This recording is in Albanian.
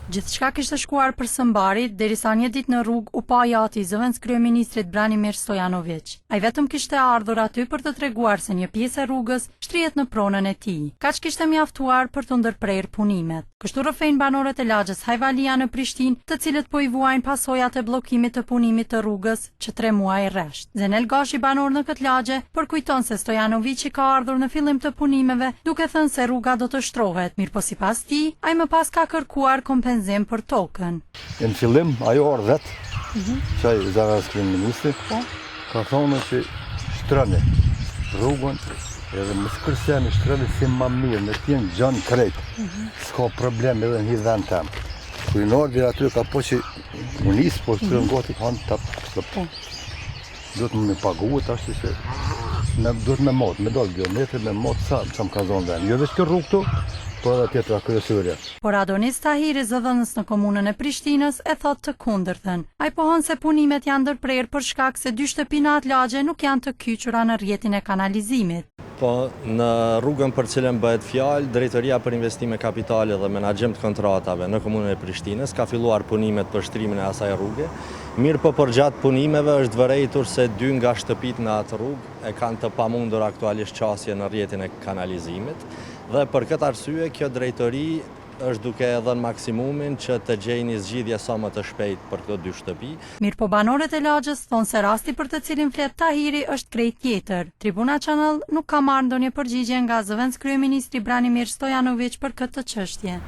Gjithçka kishte shkuar për së mbarit, derisa një ditë në rrugë u pa jati i zëvendës kryeministrit Branimir Stojanović. Ai vetëm kishte ardhur aty për të treguar se një pjesë e rrugës shtrihet në pronën e tij. Kaq kishte mjaftuar për të ndërprerë punimet. Kështu rrëfejnë banorët e lagjës Hajvalia në Prishtinë, të cilët po i vuajnë pasojat e bllokimit të punimit të rrugës që 3 muaj rresht. Zenel Gashi, banor në këtë lagje, përkujton se Stojanović ka ardhur në fillim të punimeve, duke thënë se rruga do të shtrohet, mirë po sipas tij, ai më pas ka kërkuar kompenzim për tokën. Në fillim ajo ardhet, që ai zëvendës kryeministri, ka thonë që shtrëni rrugën, edhe më shkërseni shtrëni si ma mirë, në t'jenë gjanë krejt, s'ka problem edhe në hidhen tem. Kujnardi aty ka po që unis, po shtrën gati kanë të do të më paguhet ashtu se do të me motë, me dalë geometri, me motë sa më ka zonë venë. Jo veç kjo rrugë këtu, por edhe tjetra kryesyria. Por Adonis Tahiri, zëdhënës në komunën e Prishtinës, e thot të kundërtën. Ai pohon se punimet janë ndërprerë për shkak se 2 shtëpi në atë lagje nuk janë të kyçura në rrjetin e kanalizimit. Po, në rrugën për cilën bëhet fjalë, Drejtoria për Investime Kapitale dhe Menaxhim të Kontratave në komunën e Prishtinës ka filluar punimet për shtrimin e asaj rruge. Mirë po përgjatë punimeve është vërejtur se 2 nga shtëpit në atë rrugë e kanë të pamundur aktualisht qasje në rrjetin e kanalizimit dhe për këtë arsye kjo drejtori është duke dhënë maksimumin që të gjejë një zgjidhje sa më të shpejtë për këto 2 shtëpi. Mirë po banorët e lagjës thonë se rasti për të cilin flet Tahiri është krejt tjetër. Tribuna Channel nuk ka marrë ndonjë përgjigje nga zëvendës kryeministri Branimir Stojanović për këtë çështje.